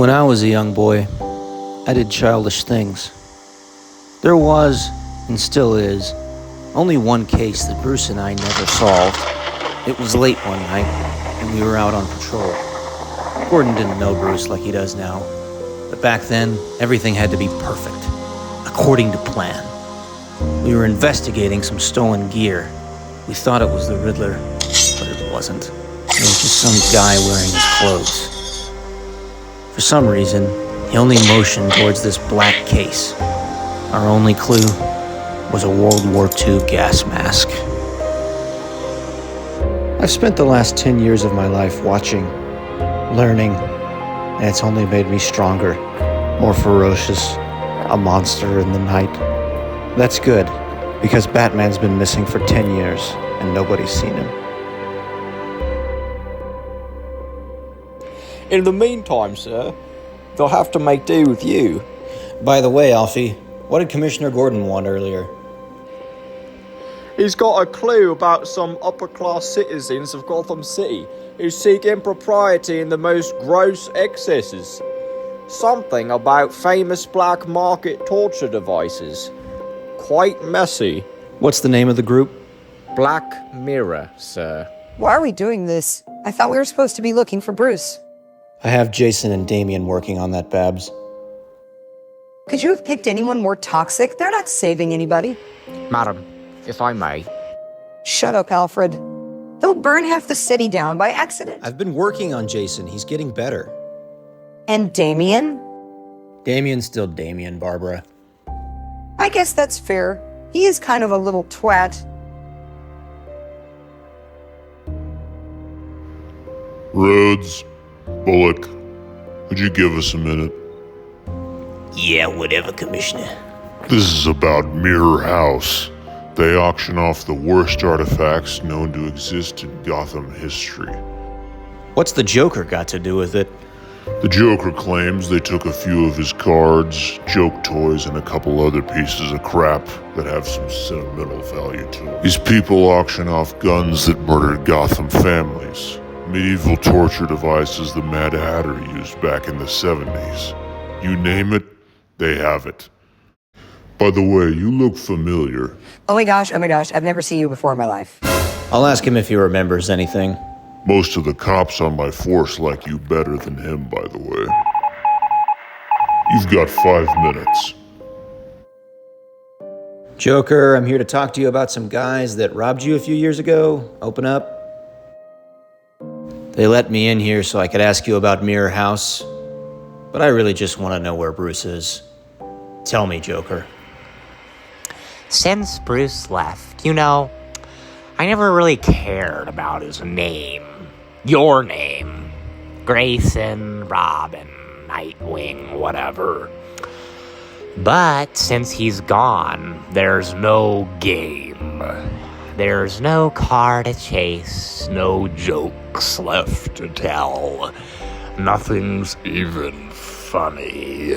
When I was a young boy, I did childish things. There was, and still is, only one case that Bruce and I never solved. It was late one night, and we were out on patrol. Gordon didn't know Bruce like he does now, but back then, everything had to be perfect, according to plan. We were investigating some stolen gear. We thought it was the Riddler, but it wasn't. It was just some guy wearing his clothes. For some reason, he only motioned towards this black case. Our only clue was a World War II gas mask. I've spent the last 10 years of my life watching, learning, and it's only made me stronger, more ferocious, a monster in the night. That's good, because Batman's been missing for 10 years, and nobody's seen him. In the meantime, sir, they'll have to make do with you. By the way, Alfie, what did Commissioner Gordon want earlier? He's got a clue about some upper-class citizens of Gotham City who seek impropriety in the most gross excesses. Something about famous black market torture devices. Quite messy. What's the name of the group? Black Mirror, sir. Why are we doing this? I thought we were supposed to be looking for Bruce. I have Jason and Damian working on that, Babs. Could you have picked anyone more toxic? They're not saving anybody. Madam, if I may. Shut up, Alfred. They'll burn half the city down by accident. I've been working on Jason. He's getting better. And Damian? Damian's still Damian, Barbara. I guess that's fair. He is kind of a little twat. Rhodes, Bullock, would you give us a minute? Yeah, whatever, Commissioner. This is about Mirror House. They auction off the worst artifacts known to exist in Gotham history. What's the Joker got to do with it? The Joker claims they took a few of his cards, joke toys, and a couple other pieces of crap that have some sentimental value to them. These people auction off guns that murdered Gotham families, medieval torture devices the Mad Hatter used back in the 70s. You name it, they have it. By the way, you look familiar. Oh my gosh, I've never seen you before in my life. I'll ask him if he remembers anything. Most of the cops on my force like you better than him, by the way. You've got 5 minutes. Joker, I'm here to talk to you about some guys that robbed you a few years ago. Open up. They let me in here so I could ask you about Mirror House, but I really just want to know where Bruce is. Tell me, Joker. Since Bruce left, I never really cared about his name. Your name. Grayson, Robin, Nightwing, whatever. But since he's gone, there's no game. There's no car to chase, no jokes left to tell. Nothing's even funny.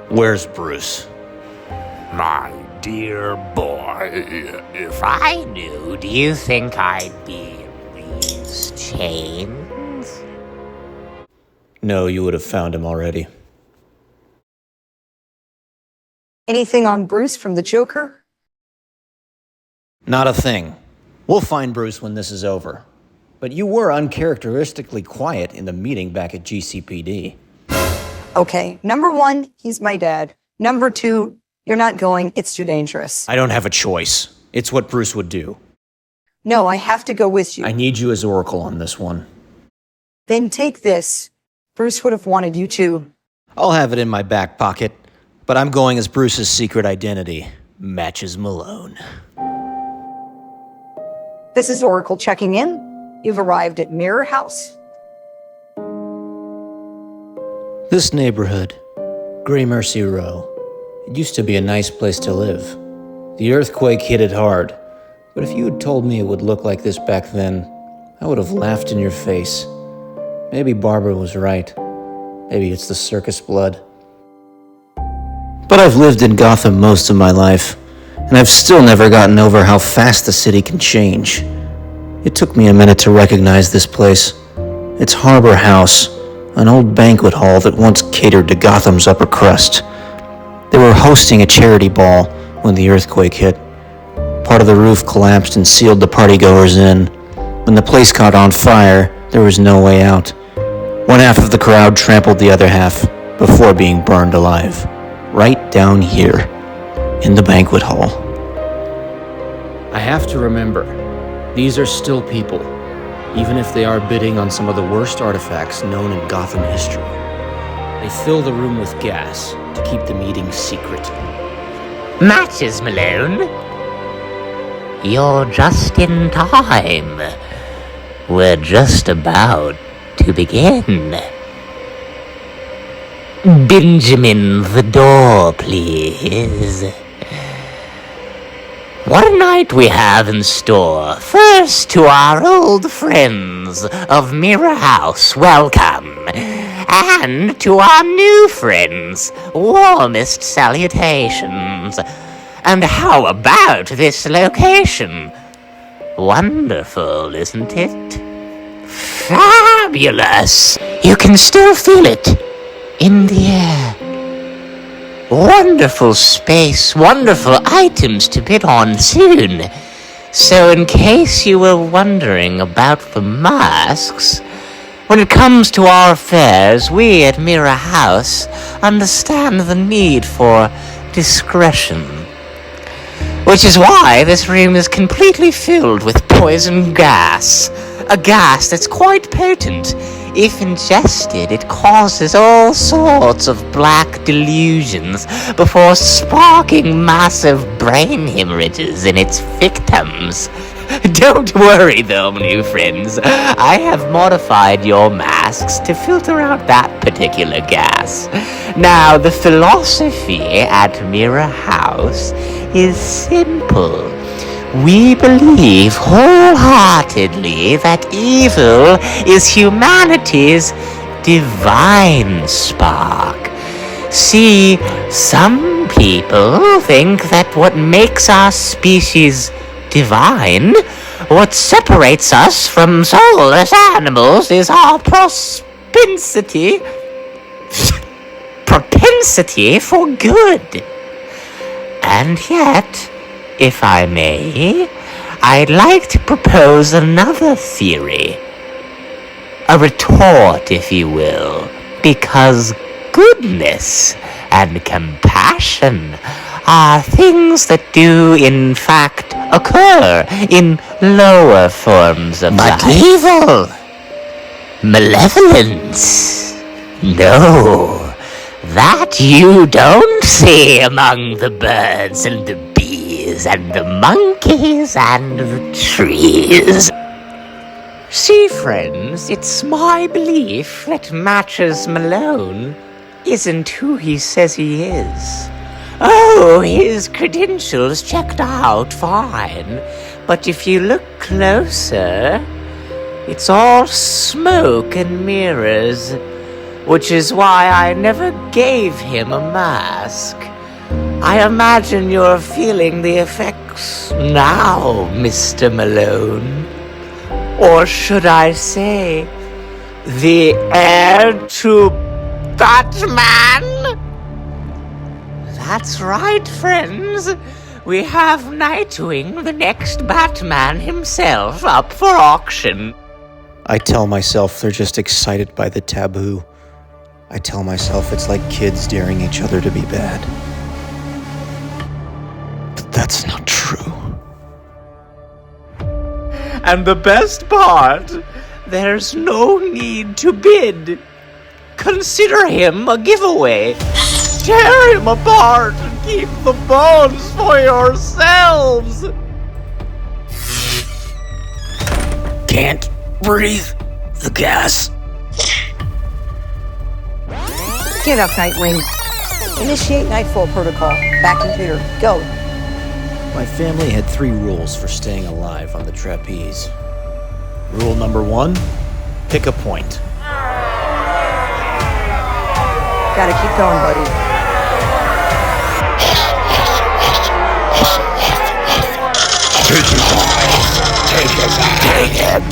Where's Bruce? My dear boy, if I knew, do you think I'd be in these chains? No, you would have found him already. Anything on Bruce from the Joker? Not a thing. We'll find Bruce when this is over. But you were uncharacteristically quiet in the meeting back at GCPD. Okay, number one, he's my dad. Number two, you're not going, it's too dangerous. I don't have a choice. It's what Bruce would do. No, I have to go with you. I need you as Oracle on this one. Then take this. Bruce would have wanted you too. I'll have it in my back pocket, but I'm going as Bruce's secret identity. Matches Malone. This is Oracle checking in. You've arrived at Mirror House. This neighborhood, Grey Mercy Row, it used to be a nice place to live. The earthquake hit it hard, but if you had told me it would look like this back then, I would have laughed in your face. Maybe Barbara was right. Maybe it's the circus blood. But I've lived in Gotham most of my life, and I've still never gotten over how fast the city can change. It took me a minute to recognize this place. It's Harbor House, an old banquet hall that once catered to Gotham's upper crust. They were hosting a charity ball when the earthquake hit. Part of the roof collapsed and sealed the partygoers in. When the place caught on fire, there was no way out. One half of the crowd trampled the other half before being burned alive. Right down here, in the banquet hall. I have to remember, these are still people, even if they are bidding on some of the worst artifacts known in Gotham history. They fill the room with gas to keep the meeting secret. Matches, Malone. You're just in time. We're just about to begin. Benjamin, the door, please. What a night we have in store. First, to our old friends of Mirror House, welcome. And to our new friends, warmest salutations. And how about this location? Wonderful, isn't it? Fabulous! You can still feel it in the air. Wonderful space, wonderful items to bid on soon. So in case you were wondering about the masks, when it comes to our affairs, we at Mirror House understand the need for discretion. Which is why this room is completely filled with poison gas. A gas that's quite potent. If ingested, it causes all sorts of black delusions before sparking massive brain hemorrhages in its victims. Don't worry though, new friends. I have modified your masks to filter out that particular gas. Now, the philosophy at Mirror House is simple. We believe wholeheartedly that evil is humanity's divine spark. See, some people think that what makes our species divine, what separates us from soulless animals, is our propensity for good. And yet, if I may, I'd like to propose another theory. A retort, if you will, because goodness and compassion are things that do, in fact, occur in lower forms of life. But evil, malevolence, no, that you don't see among the birds and the bees and the monkeys and the trees. See, friends, it's my belief that Matches Malone isn't who he says he is. Oh, his credentials checked out fine, but if you look closer, it's all smoke and mirrors, which is why I never gave him a mask. I imagine you're feeling the effects now, Mr. Malone. Or should I say, the heir to Batman? That's right, friends. We have Nightwing, the next Batman himself, up for auction. I tell myself they're just excited by the taboo. I tell myself it's like kids daring each other to be bad. But that's not true. And the best part, there's no need to bid. Consider him a giveaway. Tear him apart and keep the bones for yourselves. Can't breathe the gas. Get up, Nightwing. Initiate Nightfall Protocol. Back computer. Go. My family had 3 rules for staying alive on the trapeze. Rule number 1, pick a point. Gotta keep going, buddy. Take him.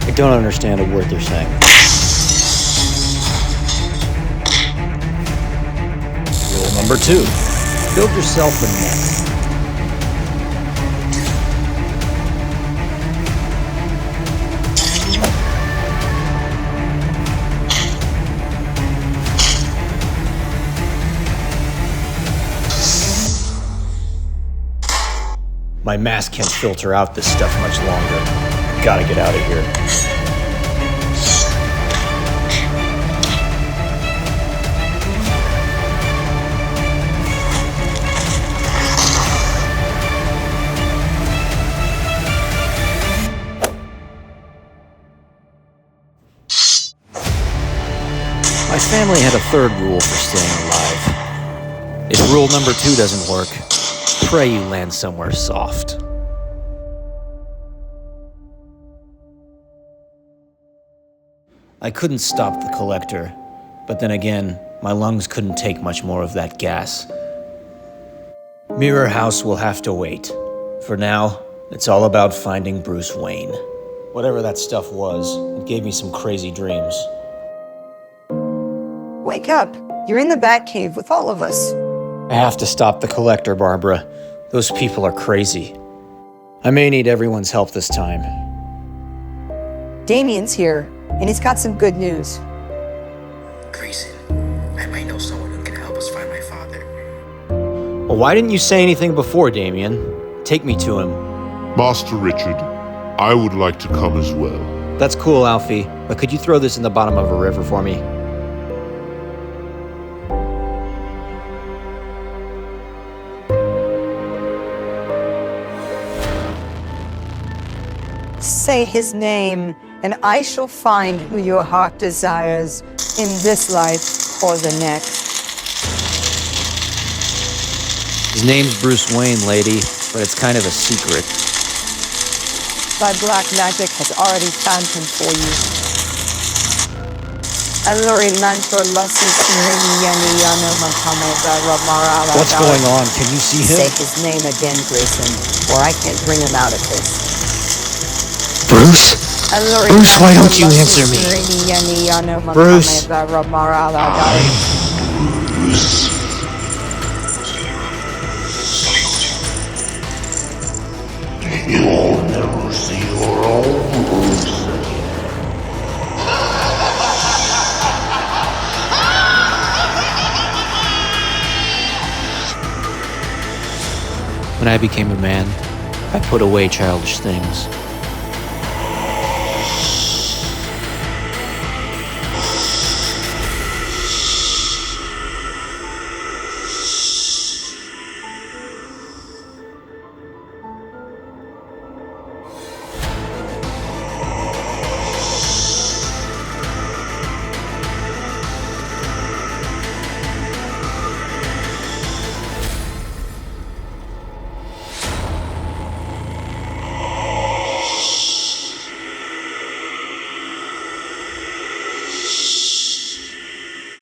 I don't understand a word they're saying. Rule number 2. Build yourself a net. My mask can't filter out this stuff much longer. Gotta get out of here. My family had a third rule for staying alive. If rule number 2 doesn't work, pray you land somewhere soft. I couldn't stop the collector, but then again, my lungs couldn't take much more of that gas. Mirror House will have to wait. For now, it's all about finding Bruce Wayne. Whatever that stuff was, it gave me some crazy dreams. Wake up. You're in the Batcave with all of us. I have to stop the collector, Barbara. Those people are crazy. I may need everyone's help this time. Damian's here, and he's got some good news. Grayson, I might know someone who can help us find my father. Well, why didn't you say anything before, Damian? Take me to him. Master Richard, I would like to come as well. That's cool, Alfie, but could you throw this in the bottom of a river for me? Say his name, and I shall find who your heart desires in this life or the next. His name's Bruce Wayne, lady, but it's kind of a secret. Thy black magic has already found him for you. What's going on? Can you see Say him? his name again, Grayson, or I can't bring him out of this. Bruce? Bruce, why don't you answer me? Bruce? You'll never see your own Bruce. When I became a man, I put away childish things.